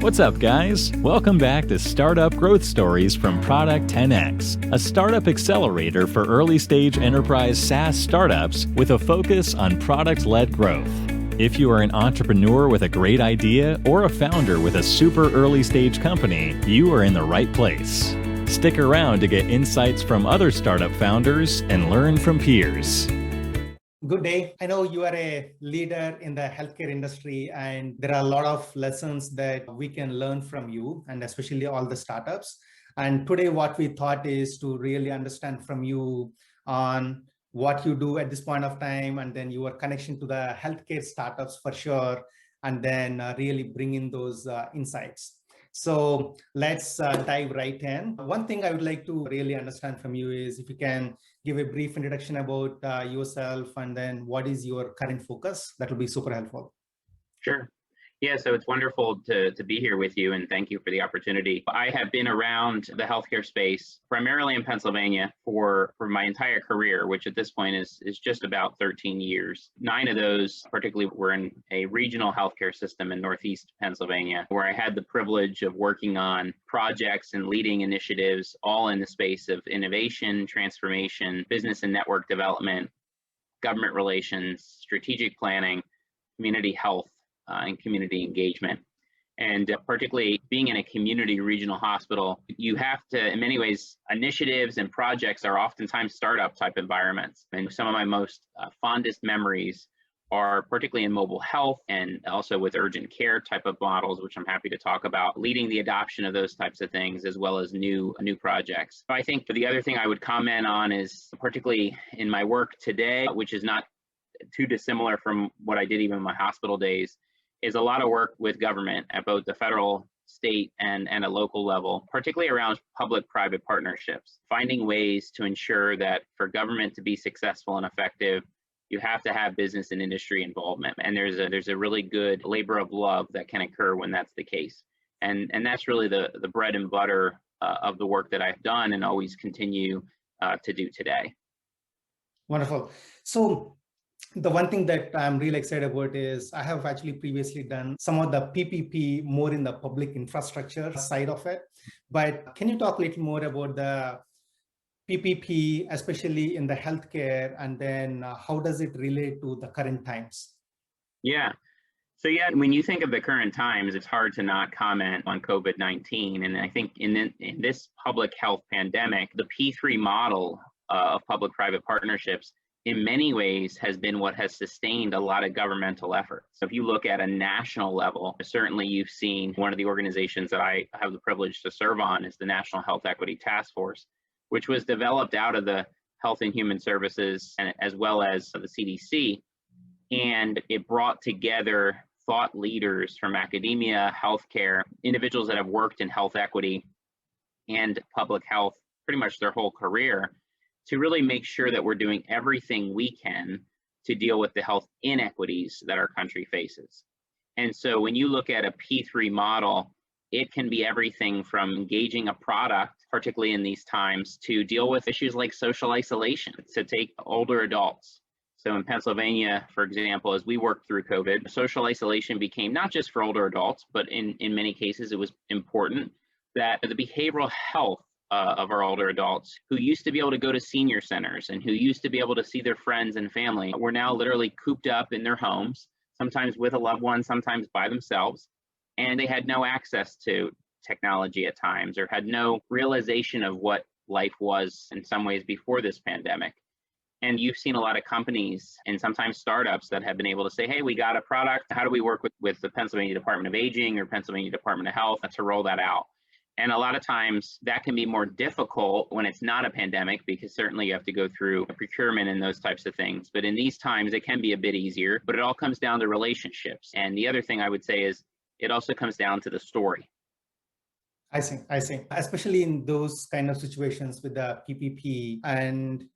What's up, guys? Welcome back to Startup Growth Stories from Product 10X, a startup accelerator for early-stage enterprise SaaS startups with a focus on product-led growth. If you are an entrepreneur with a great idea or a founder with a super early-stage company, you are in the right place. Stick around to get insights from other startup founders and learn from peers. Good day. I know you are a leader in the healthcare industry, and there are a lot of lessons that we can learn from you, and especially all the startups. And today, what we thought is to really understand from you on what you do at this point of time, and then your connection to the healthcare startups for sure, and then really bring in those insights. So let's dive right in. One thing I would like to really understand from you is if you can give a brief introduction about yourself and then what is your current focus. That will be super helpful. Sure. Yeah, so it's wonderful to be here with you, and thank you for the opportunity. I have been around the healthcare space, primarily in Pennsylvania, for my entire career, which at this point is just about 13 years. 9 of those particularly were in a regional healthcare system in Northeast Pennsylvania, where I had the privilege of working on projects and leading initiatives, all in the space of innovation, transformation, business and network development, government relations, strategic planning, community health, and community engagement. And particularly being in a community regional hospital, you have to, in many ways, initiatives and projects are oftentimes startup type environments. And some of my most fondest memories are particularly in mobile health and also with urgent care type of models, which I'm happy to talk about, leading the adoption of those types of things, as well as new projects. I think the other thing I would comment on is particularly in my work today, which is not too dissimilar from what I did even in my hospital days, is a lot of work with government at both the federal, state, and a local level, particularly around public-private partnerships, finding ways to ensure that for government to be successful and effective, you have to have business and industry involvement. And there's a really good labor of love that can occur when that's the case. And that's really the bread and butter of the work that I've done and always continue to do today. Wonderful. So the one thing that I'm really excited about is I have actually previously done some of the PPP more in the public infrastructure side of it. But can you talk a little more about the PPP, especially in the healthcare, and then how does it relate to the current times? Yeah. So yeah, when you think of the current times, it's hard to not comment on COVID-19. And I think in this public health pandemic, the P3 model of public-private partnerships in many ways has been what has sustained a lot of governmental effort. So if you look at a national level, certainly you've seen one of the organizations that I have the privilege to serve on is the National Health Equity Task Force, which was developed out of the Health and Human Services and as well as the CDC. And it brought together thought leaders from academia, healthcare, individuals that have worked in health equity and public health pretty much their whole career, to really make sure that we're doing everything we can to deal with the health inequities that our country faces. And so when you look at a P3 model, it can be everything from engaging a product, particularly in these times, to deal with issues like social isolation, to take older adults. So in Pennsylvania, for example, as we worked through COVID, social isolation became not just for older adults, but in many cases, it was important that the behavioral health of our older adults who used to be able to go to senior centers and who used to be able to see their friends and family were now literally cooped up in their homes, sometimes with a loved one, sometimes by themselves. And they had no access to technology at times or had no realization of what life was in some ways before this pandemic. And you've seen a lot of companies and sometimes startups that have been able to say, hey, we got a product. How do we work with the Pennsylvania Department of Aging or Pennsylvania Department of Health to roll that out? And a lot of times that can be more difficult when it's not a pandemic, because certainly you have to go through procurement and those types of things. But in these times, it can be a bit easier, but it all comes down to relationships. And the other thing I would say is it also comes down to the story. I see. Especially in those kind of situations with the PPP, and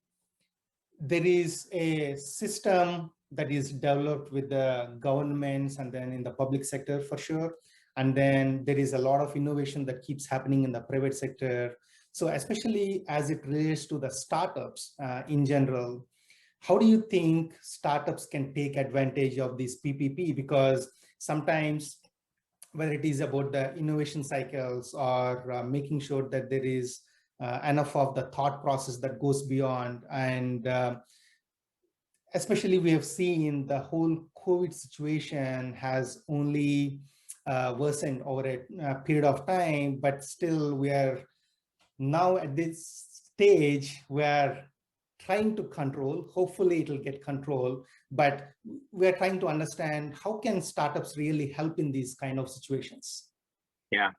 there is a system that is developed with the governments and then in the public sector for sure. And then there is a lot of innovation that keeps happening in the private sector. So especially as it relates to the startups in general, how do you think startups can take advantage of this PPP? Because sometimes whether it is about the innovation cycles or making sure that there is enough of the thought process that goes beyond. And especially we have seen the whole COVID situation has only worsened over a period of time, but still we are now at this stage where trying to control, hopefully it will get control, but we're trying to understand how can startups really help in these kind of situations? Yeah.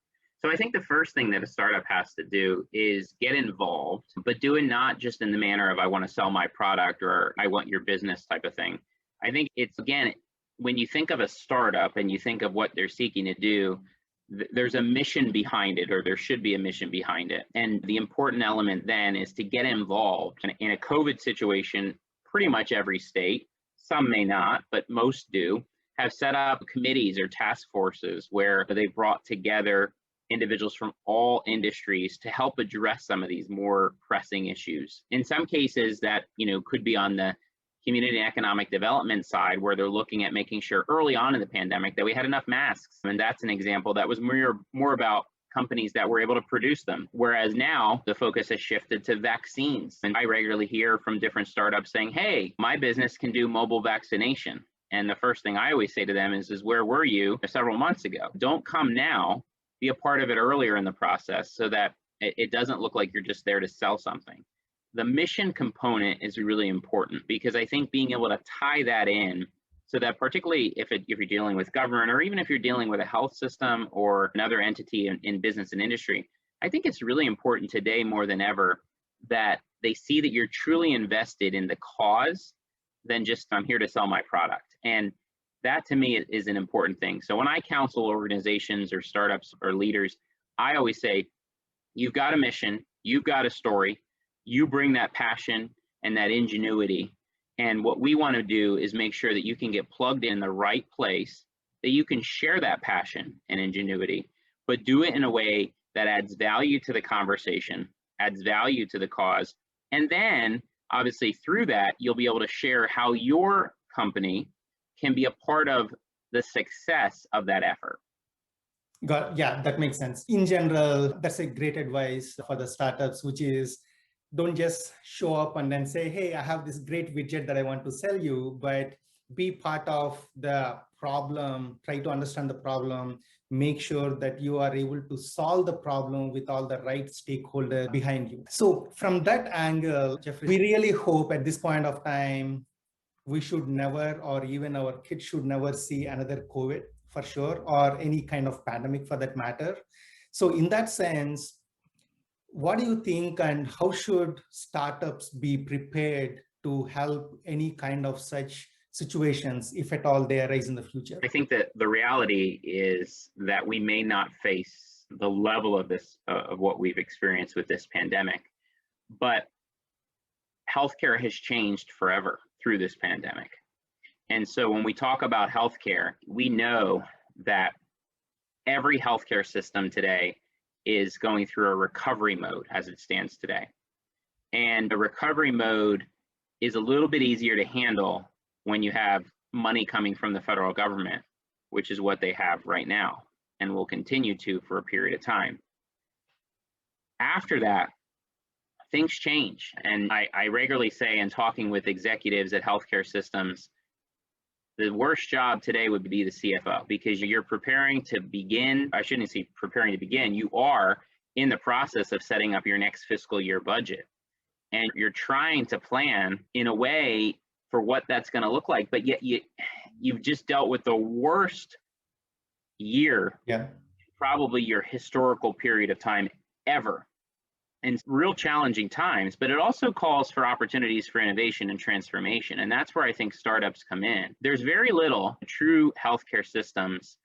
So I think the first thing that a startup has to do is get involved, but do it not just in the manner of I want to sell my product or I want your business type of thing. I think it's, again, when you think of a startup and you think of what they're seeking to do, there's a mission behind it, or there should be a mission behind it. And the important element then is to get involved. And in a COVID situation, pretty much every state, some may not, but most do, have set up committees or task forces where they brought together individuals from all industries to help address some of these more pressing issues. In some cases that, could be on the community and economic development side, where they're looking at making sure early on in the pandemic that we had enough masks. And that's an example that was more about companies that were able to produce them. Whereas now the focus has shifted to vaccines. And I regularly hear from different startups saying, hey, my business can do mobile vaccination. And the first thing I always say to them is where were you several months ago? Don't come now, be a part of it earlier in the process so that it doesn't look like you're just there to sell something. The mission component is really important, because I think being able to tie that in so that, particularly if you're dealing with government, or even if you're dealing with a health system or another entity in business and industry, I think it's really important today more than ever that they see that you're truly invested in the cause than just I'm here to sell my product. And that to me is an important thing. So when I counsel organizations or startups or leaders, I always say, you've got a mission, you've got a story, you bring that passion and that ingenuity. And what we want to do is make sure that you can get plugged in the right place, that you can share that passion and ingenuity, but do it in a way that adds value to the conversation, adds value to the cause. And then obviously through that, you'll be able to share how your company can be a part of the success of that effort. Yeah, that makes sense. In general, that's a great advice for the startups, which is don't just show up and then say, hey, I have this great widget that I want to sell you, but be part of the problem, try to understand the problem, make sure that you are able to solve the problem with all the right stakeholders behind you. So from that angle, Jeffrey, we really hope at this point of time, we should never, or even our kids should never see another COVID for sure, or any kind of pandemic for that matter. So in that sense, what do you think, and how should startups be prepared to help any kind of such situations, if at all they arise in the future? I think that the reality is that we may not face the level of this, of what we've experienced with this pandemic, but healthcare has changed forever through this pandemic. And so when we talk about healthcare, we know that every healthcare system today is going through a recovery mode as it stands today. And the recovery mode is a little bit easier to handle when you have money coming from the federal government, which is what they have right now and will continue to for a period of time. After that, things change. And I regularly say in talking with executives at healthcare systems, the worst job today would be the CFO, because you're preparing to begin, I shouldn't say preparing to begin, you are in the process of setting up your next fiscal year budget. And you're trying to plan in a way for what that's going to look like, but yet you've just dealt with the worst year, probably your historical period of time ever. And real challenging times, but it also calls for opportunities for innovation and transformation. And that's where I think startups come in. There's very little true healthcare systems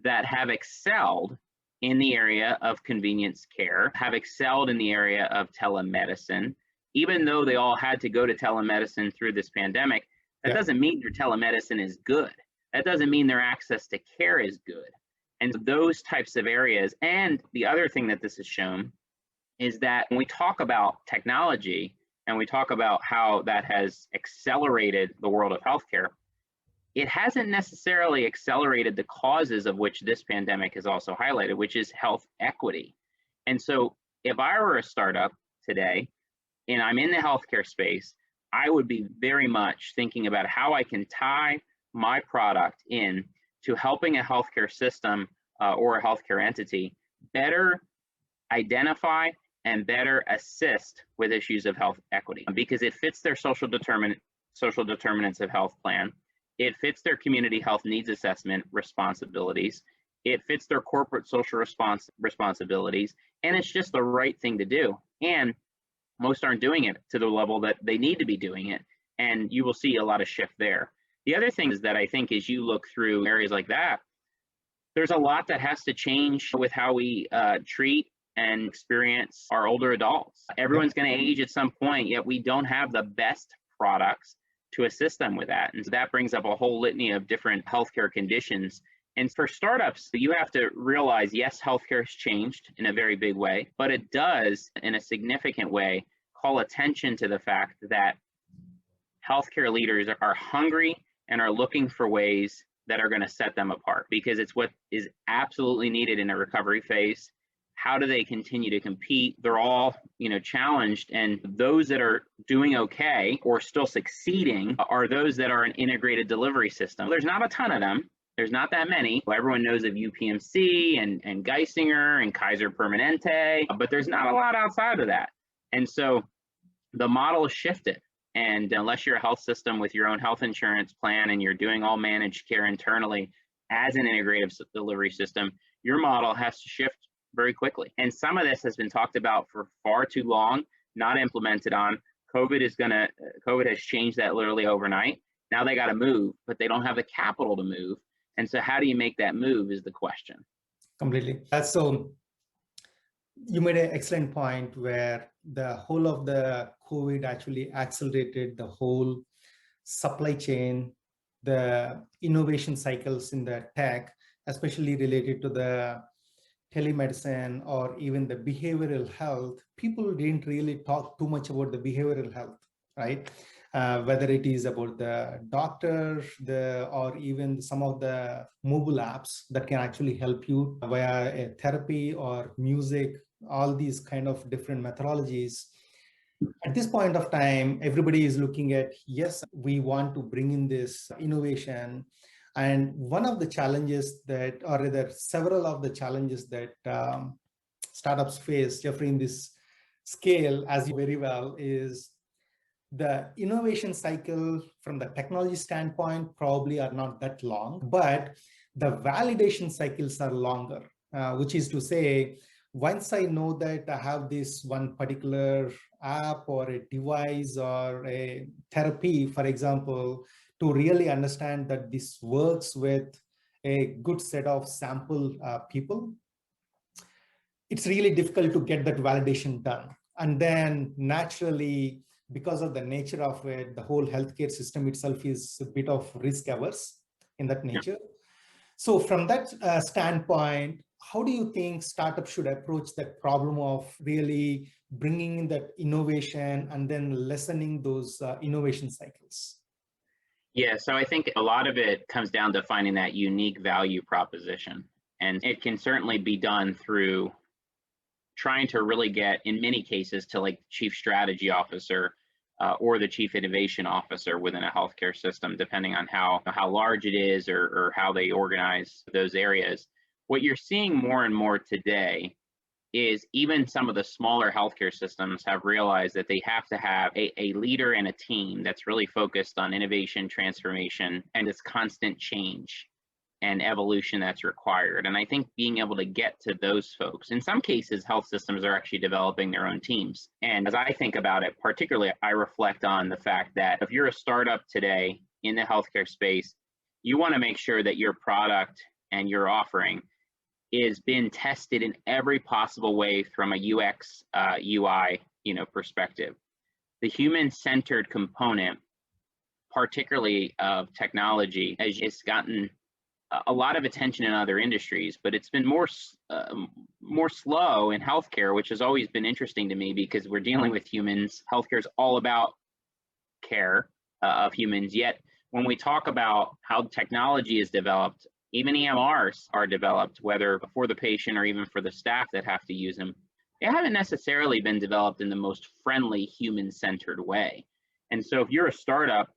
that have excelled in the area of convenience care, have excelled in the area of telemedicine. Even though they all had to go to telemedicine through this pandemic, that doesn't mean their telemedicine is good. That doesn't mean their access to care is good. And those types of areas. And the other thing that this has shown is that when we talk about technology and we talk about how that has accelerated the world of healthcare, it hasn't necessarily accelerated the causes of which this pandemic has also highlighted, which is health equity. And so if I were a startup today and I'm in the healthcare space, I would be very much thinking about how I can tie my product in to helping a healthcare system or a healthcare entity better identify and better assist with issues of health equity, because it fits their social determinants of health plan. It fits their community health needs assessment responsibilities. It fits their corporate social responsibilities, and it's just the right thing to do. And most aren't doing it to the level that they need to be doing it, and you will see a lot of shift there. The other thing is that I think as you look through areas like that, there's a lot that has to change with how we treat and experience our older adults. Everyone's going to age at some point, yet we don't have the best products to assist them with that. And so that brings up a whole litany of different healthcare conditions. And for startups, you have to realize, yes, healthcare has changed in a very big way, but it does, in a significant way, call attention to the fact that healthcare leaders are hungry and are looking for ways that are going to set them apart, because it's what is absolutely needed in a recovery phase. How do they continue to compete? They're all, challenged, and those that are doing okay or still succeeding are those that are an integrated delivery system. There's not a ton of them. There's not that many. Everyone knows of UPMC and Geisinger and Kaiser Permanente, but there's not a lot outside of that. And so the model has shifted. And unless you're a health system with your own health insurance plan and you're doing all managed care internally as an integrative delivery system, your model has to shift very quickly. And some of this has been talked about for far too long, not implemented on. COVID has changed that literally overnight. Now they got to move, but they don't have the capital to move. And so how do you make that move is the question. Completely. So you made an excellent point where the whole of the COVID actually accelerated the whole supply chain, the innovation cycles in the tech, especially related to the telemedicine or even the behavioral health. People didn't really talk too much about the behavioral health, right? Whether it is about the doctor, or even some of the mobile apps that can actually help you via a therapy or music, all these kind of different methodologies. At this point of time, everybody is looking at, yes, we want to bring in this innovation. And one of the challenges that, or rather several of the challenges that startups face, Jeffrey, in this scale, as you very well, is the innovation cycle from the technology standpoint probably are not that long, but the validation cycles are longer, which is to say, once I know that I have this one particular app or a device or a therapy, for example, to really understand that this works with a good set of sample people, it's really difficult to get that validation done. And then naturally, because of the nature of it, the whole healthcare system itself is a bit of risk averse in that nature. Yeah. So from that standpoint, how do you think startups should approach that problem of really bringing in that innovation and then lessening those innovation cycles? Yeah, so I think a lot of it comes down to finding that unique value proposition. And it can certainly be done through trying to really get, in many cases, to like chief strategy officer or the chief innovation officer within a healthcare system, depending on how large it is or how they organize those areas. What you're seeing more and more today is even some of the smaller healthcare systems have realized that they have to have a leader and a team that's really focused on innovation, transformation, and this constant change and evolution that's required. And I think being able to get to those folks, in some cases, health systems are actually developing their own teams. And as I think about it, particularly, I reflect on the fact that if you're a startup today in the healthcare space, you want to make sure that your product and your offering is been tested in every possible way from a UX, UI, perspective. The human-centered component, particularly of technology, has gotten a lot of attention in other industries, but it's been more slow in healthcare, which has always been interesting to me because we're dealing with humans. Healthcare is all about care of humans, yet when we talk about how technology is developed, even EMRs are developed, whether for the patient or even for the staff that have to use them. They haven't necessarily been developed in the most friendly, human-centered way. And so if you're a startup,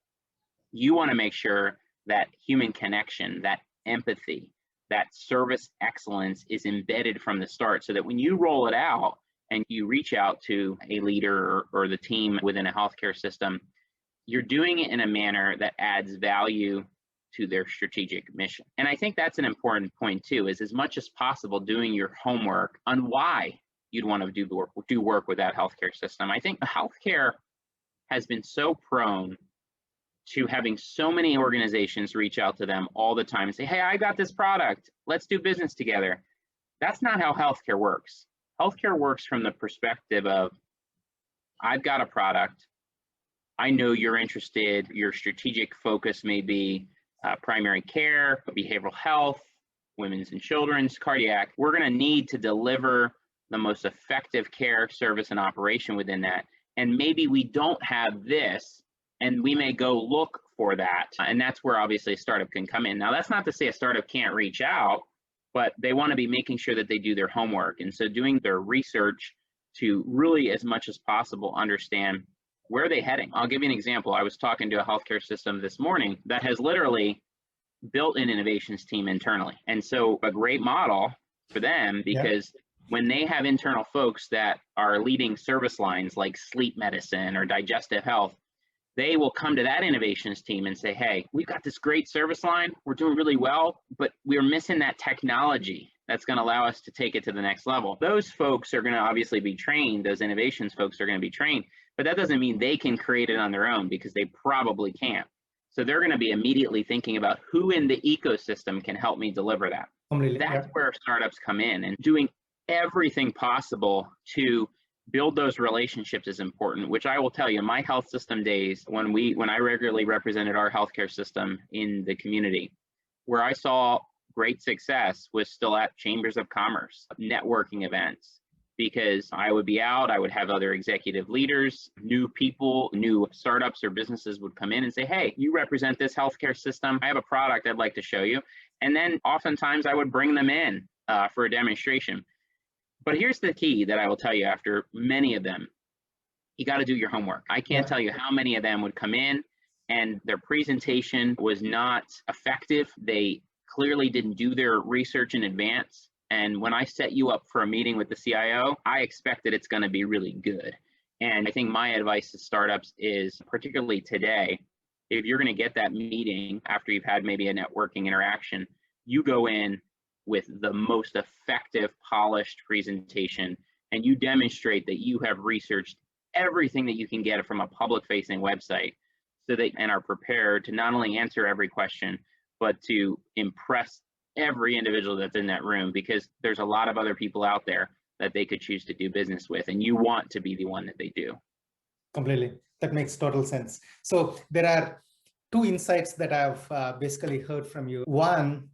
you want to make sure that human connection, that empathy, that service excellence is embedded from the start, so that when you roll it out and you reach out to a leader or the team within a healthcare system, you're doing it in a manner that adds value to their strategic mission. And I think that's an important point too, is as much as possible doing your homework on why you'd want to do work with that healthcare system. I think healthcare has been so prone to having so many organizations reach out to them all the time and say, hey, I got this product, let's do business together. That's not how healthcare works. Healthcare works from the perspective of, I've got a product, I know you're interested, your strategic focus may be primary care, behavioral health, women's and children's, cardiac. We're going to need to deliver the most effective care, service, and operation within that. And maybe we don't have this, and we may go look for that. And that's where obviously a startup can come in. Now, that's not to say a startup can't reach out, but they want to be making sure that they do their homework. And so doing their research to really, as much as possible, understand where are they heading. I'll give you an example. I was talking to a healthcare system this morning that has literally built an innovations team internally. And so a great model for them, because when they have internal folks that are leading service lines like sleep medicine or digestive health, they will come to that innovations team and say, hey, we've got this great service line, we're doing really well, but we're missing that technology that's going to allow us to take it to the next level. Those folks are going to obviously be trained, those innovations folks are going to be trained, but that doesn't mean they can create it on their own, because they probably can't. So they're going to be immediately thinking about who in the ecosystem can help me deliver that. That's where startups come in, and doing everything possible to build those relationships is important, which I will tell you, my health system days, when I regularly represented our healthcare system in the community, where I saw great success was still at chambers of commerce, networking events, because I would be out, I would have other executive leaders, new people, new startups or businesses would come in and say, hey, you represent this healthcare system, I have a product I'd like to show you. And then oftentimes I would bring them in for a demonstration. But here's the key that I will tell you after many of them. You got to do your homework. I can't tell you how many of them would come in and their presentation was not effective. They clearly didn't do their research in advance. And when I set you up for a meeting with the CIO, I expect that it's going to be really good. And I think my advice to startups is, particularly today, if you're going to get that meeting after you've had maybe a networking interaction, you go in with the most effective, polished presentation, and you demonstrate that you have researched everything that you can get from a public-facing website, so that and are prepared to not only answer every question, but to impress every individual that's in that room, because there's a lot of other people out there that they could choose to do business with, and you want to be the one that they do. Completely. That makes total sense. So there are two insights that I've basically heard from you. One,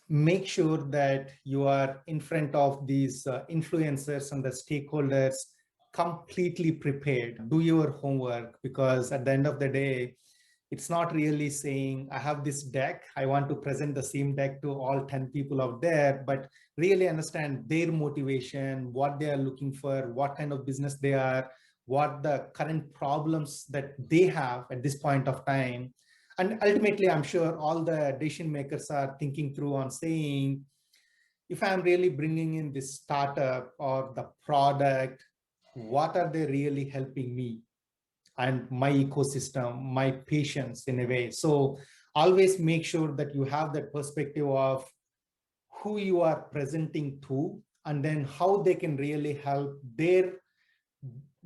make sure that you are in front of these influencers and the stakeholders completely prepared. Do your homework, because at the end of the day, it's not really saying, I have this deck, I want to present the same deck to all 10 people out there, but really understand their motivation, what they are looking for, what kind of business they are, what the current problems that they have at this point of time. And ultimately, I'm sure all the decision makers are thinking through on saying, if I'm really bringing in this startup or the product, what are they really helping me and my ecosystem, my patients in a way? So always make sure that you have that perspective of who you are presenting to, and then how they can really help their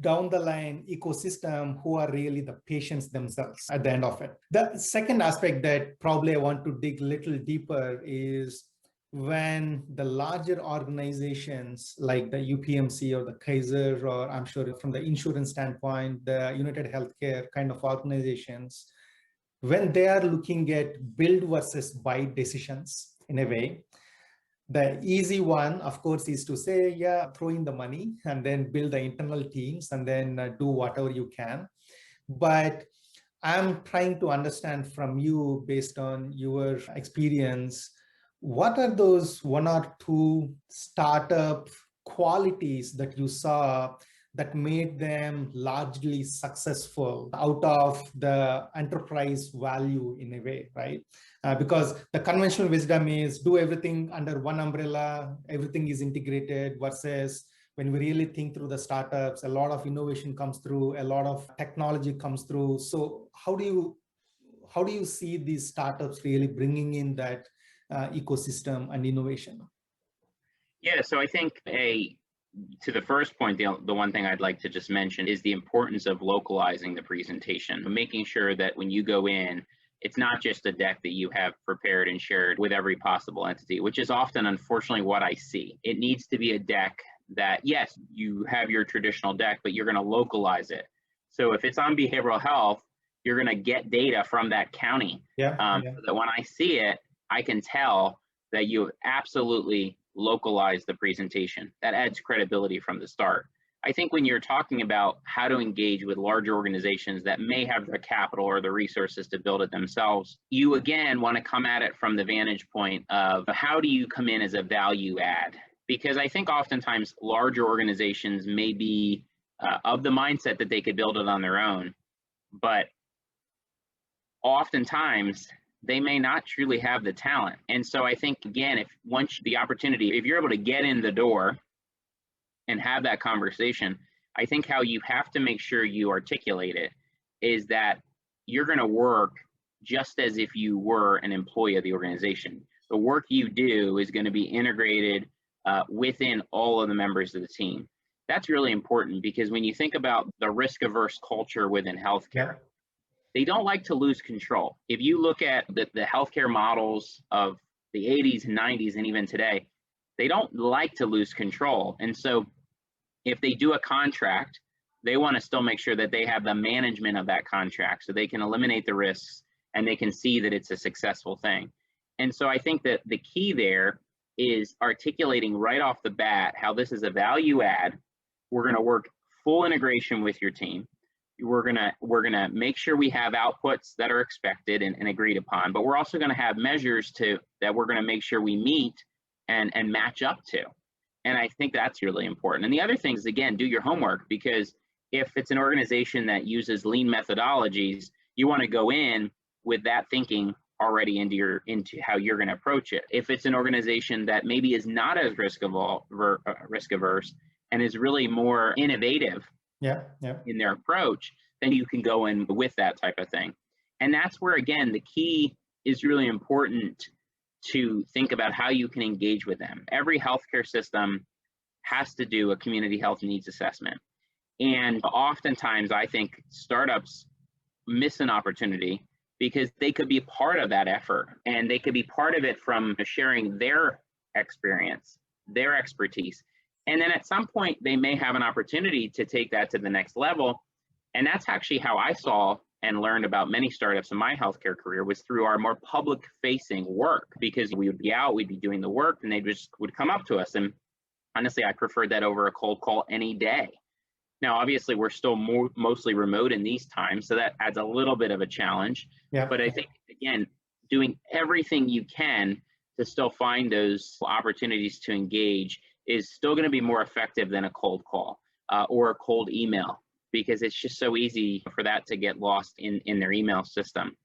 down the line ecosystem, who are really the patients themselves at the end of it. The second aspect that probably I want to dig a little deeper is when the larger organizations like the UPMC or the Kaiser, or I'm sure from the insurance standpoint, the United Healthcare kind of organizations, when they are looking at build versus buy decisions in a way, the easy one, of course, is to say, yeah, throw in the money and then build the internal teams and then do whatever you can. But I'm trying to understand from you, based on your experience, what are those one or two startup qualities that you saw that made them largely successful out of the enterprise value in a way, right? Because the conventional wisdom is do everything under one umbrella, everything is integrated, versus when we really think through the startups, a lot of innovation comes through, a lot of technology comes through. So how do you see these startups really bringing in that ecosystem and innovation? Yeah, so I think to the first point, the one thing I'd like to just mention is the importance of localizing the presentation, making sure that when you go in, it's not just a deck that you have prepared and shared with every possible entity, which is often, unfortunately, what I see. It needs to be a deck that, yes, you have your traditional deck, but you're going to localize it. So if it's on behavioral health, you're going to get data from that county. So that when I see it, I can tell that you absolutely localize the presentation. That adds credibility from the start. I think when you're talking about how to engage with larger organizations that may have the capital or the resources to build it themselves, you again want to come at it from the vantage point of how do you come in as a value add? Because I think oftentimes larger organizations may be of the mindset that they could build it on their own, but oftentimes they may not truly have the talent. And so I think, again, if you're able to get in the door and have that conversation, I think how you have to make sure you articulate it is that you're going to work just as if you were an employee of the organization. The work you do is going to be integrated within all of the members of the team. That's really important because when you think about the risk-averse culture within healthcare, they don't like to lose control. If you look at the healthcare models of the 80s and 90s and even today, they don't like to lose control. And so if they do a contract, they want to still make sure that they have the management of that contract so they can eliminate the risks and they can see that it's a successful thing. And so I think that the key there is articulating right off the bat how this is a value add. We're going to work full integration with your team. We're gonna make sure we have outputs that are expected and agreed upon, but we're also going to have measures that we're going to make sure we meet and match up to. And I think that's really important. And the other thing is, again, do your homework, because if it's an organization that uses lean methodologies, you want to go in with that thinking already into how you're going to approach it. If it's an organization that maybe is not as risk averse and is really more innovative in their approach, then you can go in with that type of thing. And that's where, again, the key is really important to think about how you can engage with them. Every healthcare system has to do a community health needs assessment. And oftentimes I think startups miss an opportunity because they could be part of that effort, and they could be part of it from sharing their experience, their expertise. And then at some point they may have an opportunity to take that to the next level. And that's actually how I saw and learned about many startups in my healthcare career, was through our more public facing work, because we would be out, we'd be doing the work, and they just would come up to us. And honestly, I preferred that over a cold call any day. Now, obviously, we're still mostly remote in these times, so that adds a little bit of a challenge. But I think, again, doing everything you can to still find those opportunities to engage is still going to be more effective than a cold call or a cold email, because it's just so easy for that to get lost in their email system.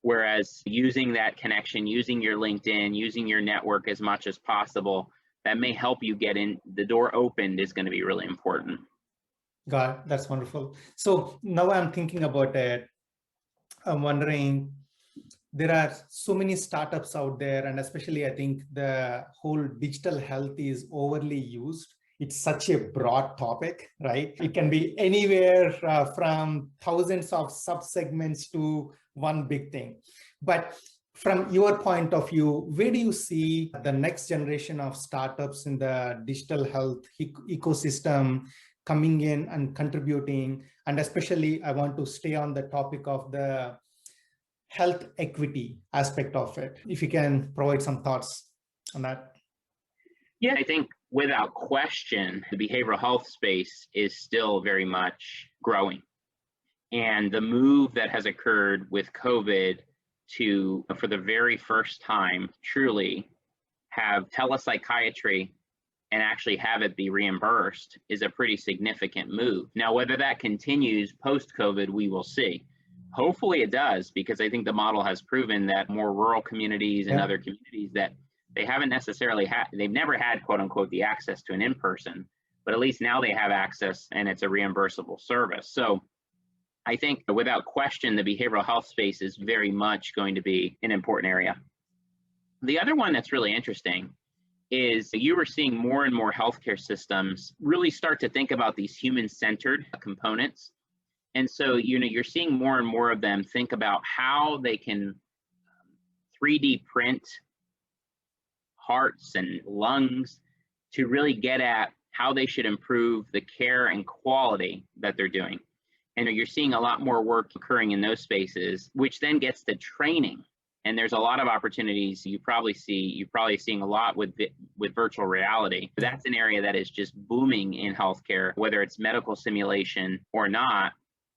Whereas using that connection, using your LinkedIn, using your network as much as possible, that may help you get in, the door opened, is going to be really important. Got it. That's wonderful. So now I'm thinking about it. I'm wondering, there are so many startups out there, and especially I think the whole digital health is overly used. It's such a broad topic, right? It can be anywhere from thousands of subsegments to one big thing. But from your point of view, where do you see the next generation of startups in the digital health ecosystem coming in and contributing? And especially, I want to stay on the topic of the health equity aspect of it. If you can provide some thoughts on that. Yeah, I think without question, the behavioral health space is still very much growing. And the move that has occurred with COVID to, for the very first time, truly have telepsychiatry and actually have it be reimbursed is a pretty significant move. Now, whether that continues post-COVID, we will see. Hopefully it does, because I think the model has proven that more rural communities and other communities that they haven't necessarily had, they've never had, quote unquote, the access to an in-person, but at least now they have access and it's a reimbursable service. So I think without question, the behavioral health space is very much going to be an important area. The other one that's really interesting is you were seeing more and more healthcare systems really start to think about these human-centered components. And so, you're seeing more and more of them think about how they can 3D print hearts and lungs to really get at how they should improve the care and quality that they're doing. And you're seeing a lot more work occurring in those spaces, which then gets to training. And there's a lot of opportunities you're probably seeing a lot with virtual reality. That's an area that is just booming in healthcare, whether it's medical simulation or not.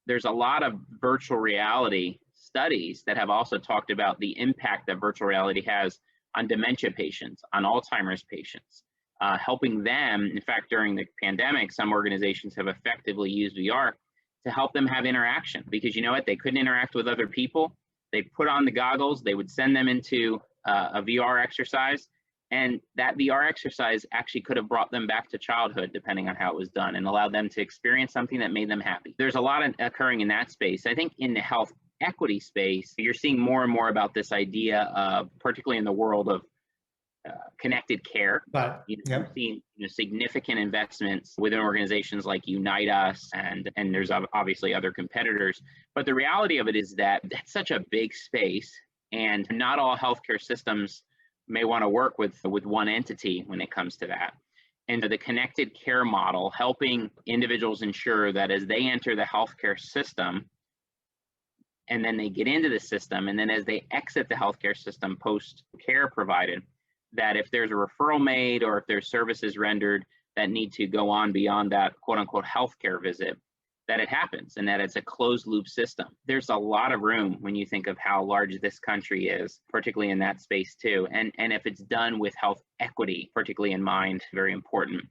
There's a lot of virtual reality studies that have also talked about the impact that virtual reality has on dementia patients, on Alzheimer's patients, helping them. In fact, during the pandemic, some organizations have effectively used VR to help them have interaction, because you know what? They couldn't interact with other people. They put on the goggles, they would send them into a VR exercise, and that VR exercise actually could have brought them back to childhood, depending on how it was done, and allowed them to experience something that made them happy. There's a lot occurring in that space. I think in the health equity space, you're seeing more and more about this idea of, particularly in the world of connected care. But You're seeing significant investments within organizations like Unite Us, and there's obviously other competitors. But the reality of it is that that's such a big space, and not all healthcare systems may want to work with one entity when it comes to that. And the connected care model, helping individuals ensure that as they enter the healthcare system, and then they get into the system, and then as they exit the healthcare system post-care provided, that if there's a referral made or if there's services rendered that need to go on beyond that quote unquote healthcare visit, that it happens, and that it's a closed loop system. There's a lot of room when you think of how large this country is, particularly in that space too. And if it's done with health equity, particularly in mind, very important.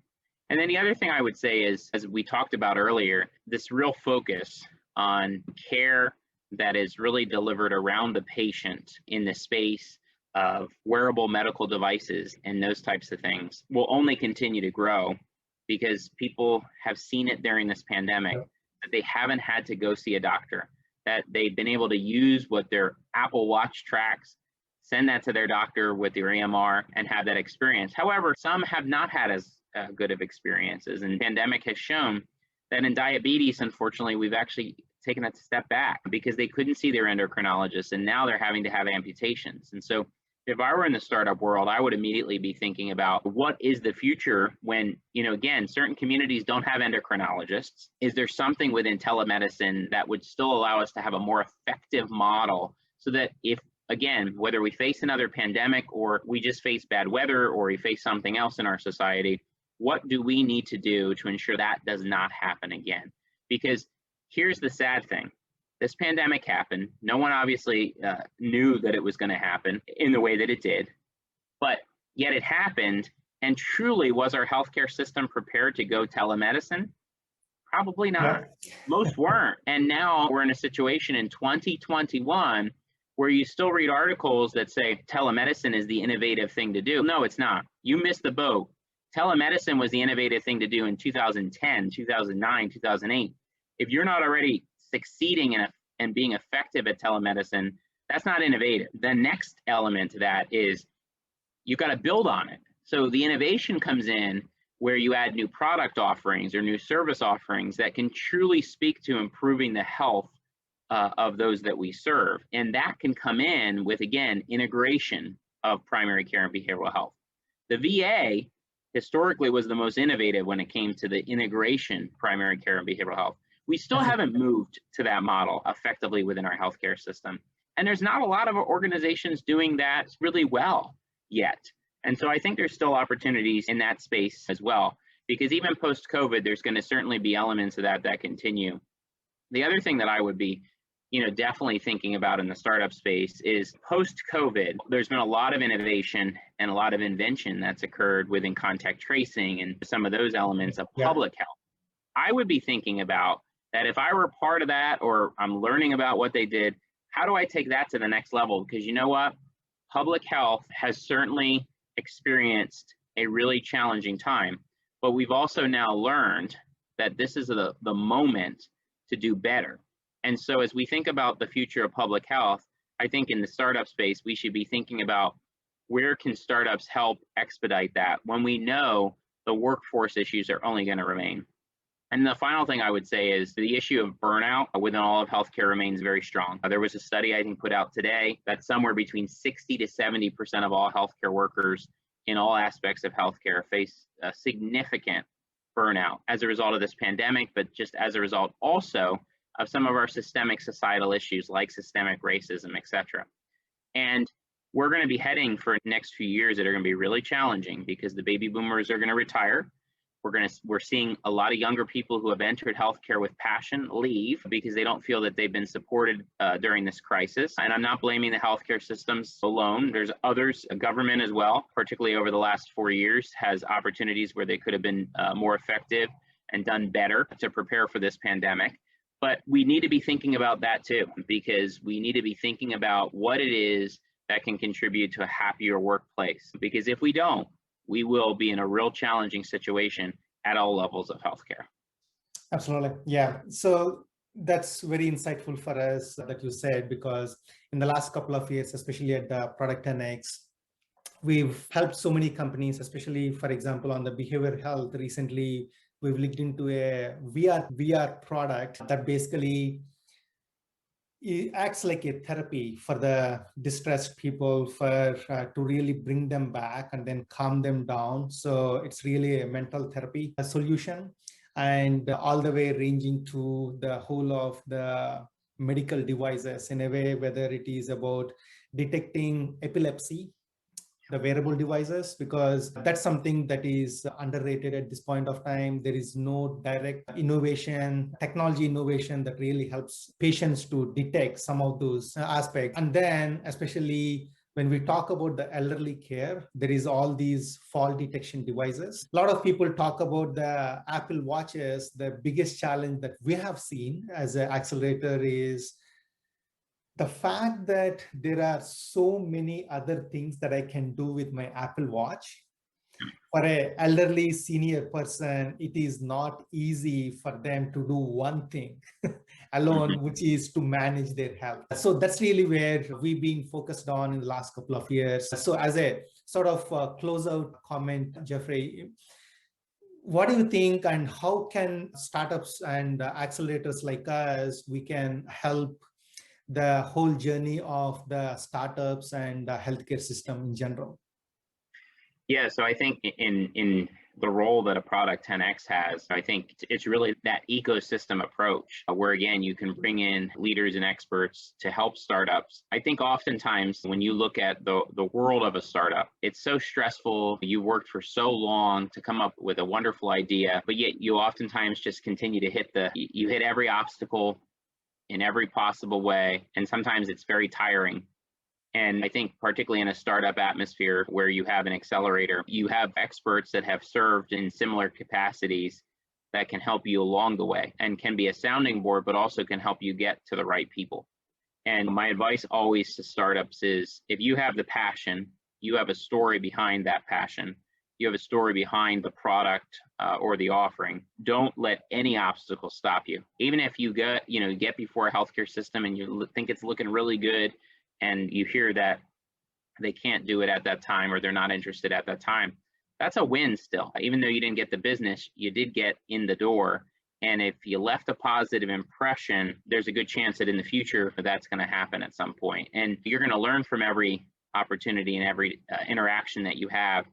And then the other thing I would say is, as we talked about earlier, this real focus on care that is really delivered around the patient in the space of wearable medical devices and those types of things will only continue to grow, because people have seen it during this pandemic, that they haven't had to go see a doctor, that they've been able to use what their Apple Watch tracks, send that to their doctor with their EMR, and have that experience. However, some have not had as good of experiences, and the pandemic has shown that in diabetes, unfortunately, we've actually taken a step back because they couldn't see their endocrinologist, and now they're having to have amputations. And so if I were in the startup world, I would immediately be thinking about what is the future when, again, certain communities don't have endocrinologists. Is there something within telemedicine that would still allow us to have a more effective model, so that if, again, whether we face another pandemic or we just face bad weather or we face something else in our society, what do we need to do to ensure that does not happen again? Because here's the sad thing. This pandemic happened. No one obviously knew that it was going to happen in the way that it did, but yet it happened. And truly, was our healthcare system prepared to go telemedicine? Probably not. Most weren't. And now we're in a situation in 2021 where you still read articles that say telemedicine is the innovative thing to do. No, it's not. You missed the boat. Telemedicine was the innovative thing to do in 2010, 2009, 2008. If you're not already succeeding and being effective at telemedicine, that's not innovative. The next element to that is you've got to build on it. So the innovation comes in where you add new product offerings or new service offerings that can truly speak to improving the health of those that we serve. And that can come in with, again, integration of primary care and behavioral health. The VA historically was the most innovative when it came to the integration primary care and behavioral health. We still haven't moved to that model effectively within our healthcare system. And there's not a lot of organizations doing that really well yet. And so I think there's still opportunities in that space as well, because even post-COVID, there's going to certainly be elements of that continue. The other thing that I would be, definitely thinking about in the startup space is post-COVID, there's been a lot of innovation and a lot of invention that's occurred within contact tracing and some of those elements of public health. I would be thinking about that if I were part of that, or I'm learning about what they did, how do I take that to the next level? Because you know what? Public health has certainly experienced a really challenging time, but we've also now learned that this is the moment to do better. And so as we think about the future of public health, I think in the startup space, we should be thinking about where can startups help expedite that when we know the workforce issues are only going to remain. And the final thing I would say is the issue of burnout within all of healthcare remains very strong. There was a study I think put out today that somewhere between 60 to 70% of all healthcare workers in all aspects of healthcare face a significant burnout as a result of this pandemic, but just as a result also of some of our systemic societal issues like systemic racism, et cetera. And we're going to be heading for the next few years that are going to be really challenging because the baby boomers are going to retire. We're seeing a lot of younger people who have entered healthcare with passion leave because they don't feel that they've been supported during this crisis. And I'm not blaming the healthcare systems alone. There's others, government as well, particularly over the last 4 years, has opportunities where they could have been more effective and done better to prepare for this pandemic. But we need to be thinking about that too, because we need to be thinking about what it is that can contribute to a happier workplace. Because if we don't, we will be in a real challenging situation at all levels of healthcare. Absolutely. Yeah. So that's very insightful for us that you said, because in the last couple of years, especially at the Product 10X, we've helped so many companies, especially, for example, on the behavioral health. Recently, we've looked into a VR product that basically it acts like a therapy for the distressed people to really bring them back and then calm them down. So it's really a mental therapy solution, and all the way ranging to the whole of the medical devices in a way, whether it is about detecting epilepsy, the wearable devices, because that's something that is underrated at this point of time. There is no direct technology innovation that really helps patients to detect some of those aspects. And then especially when we talk about the elderly care, there is all these fall detection devices. A lot of people talk about the Apple Watches. The biggest challenge that we have seen as an accelerator is the fact that there are so many other things that I can do with my Apple Watch. For an elderly senior person, it is not easy for them to do one thing alone, which is to manage their health. So that's really where we've been focused on in the last couple of years. So as a sort of closeout comment, Jeffrey, what do you think, and how can startups and accelerators like us, we can help the whole journey of the startups and the healthcare system in general? Yeah, so I think in the role that a Product 10X has, I think it's really that ecosystem approach where, again, you can bring in leaders and experts to help startups. I think oftentimes when you look at the world of a startup, it's so stressful. You worked for so long to come up with a wonderful idea, but yet you oftentimes just continue to hit every obstacle in every possible way. And sometimes it's very tiring. And I think particularly in a startup atmosphere where you have an accelerator, you have experts that have served in similar capacities that can help you along the way and can be a sounding board, but also can help you get to the right people. And my advice always to startups is if you have the passion, you have a story behind that passion, you have a story behind the product or the offering, don't let any obstacle stop you. Even if you get before a healthcare system and you think it's looking really good and you hear that they can't do it at that time or they're not interested at that time, that's a win still. Even though you didn't get the business, you did get in the door. And if you left a positive impression, there's a good chance that in the future that's going to happen at some point. And you're going to learn from every opportunity and every interaction that you have.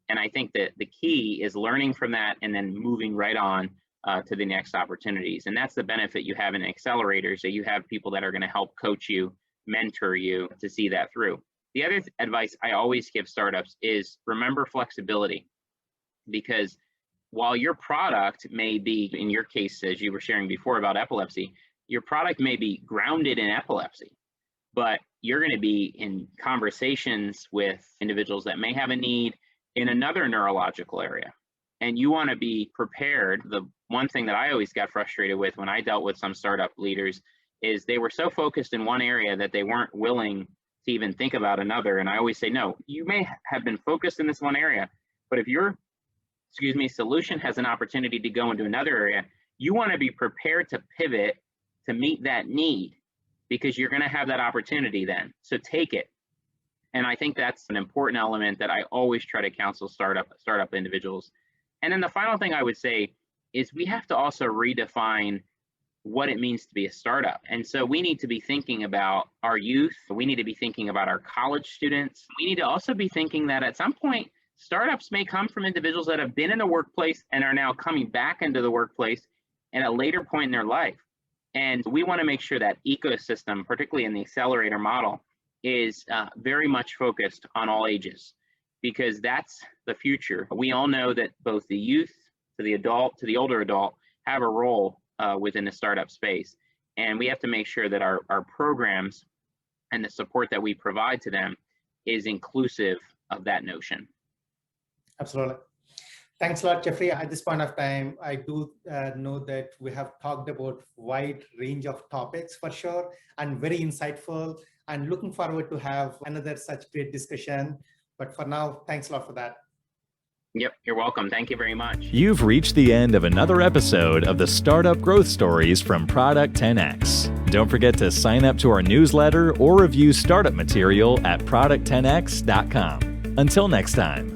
And I think that the key is learning from that and then moving right on to the next opportunities. And that's the benefit you have in an accelerator. So you have people that are going to help coach you, mentor you to see that through. The other advice I always give startups is remember flexibility, because while your product may be, in your case, as you were sharing before about epilepsy, your product may be grounded in epilepsy, but you're going to be in conversations with individuals that may have a need in another neurological area. And you want to be prepared. The one thing that I always got frustrated with when I dealt with some startup leaders is they were so focused in one area that they weren't willing to even think about another. And I always say, no, you may have been focused in this one area, but if your solution has an opportunity to go into another area, you want to be prepared to pivot to meet that need, because you're going to have that opportunity then. So take it. And I think that's an important element that I always try to counsel startup individuals. And then the final thing I would say is we have to also redefine what it means to be a startup. And so we need to be thinking about our youth. We need to be thinking about our college students. We need to also be thinking that at some point, startups may come from individuals that have been in the workplace and are now coming back into the workplace at a later point in their life. And we want to make sure that ecosystem, particularly in the Accelerator model, is very much focused on all ages, because that's the future. We all know that both the youth to the adult to the older adult have a role within the startup space. And we have to make sure that our programs and the support that we provide to them is inclusive of that notion. Absolutely. Thanks a lot, Jeffrey. At this point of time, I do know that we have talked about wide range of topics for sure, and very insightful, and looking forward to have another such great discussion. But for now, thanks a lot for that. Yep, you're welcome. Thank you very much. You've reached the end of another episode of the Startup Growth Stories from Product 10X. Don't forget to sign up to our newsletter or review startup material at product10x.com. Until next time.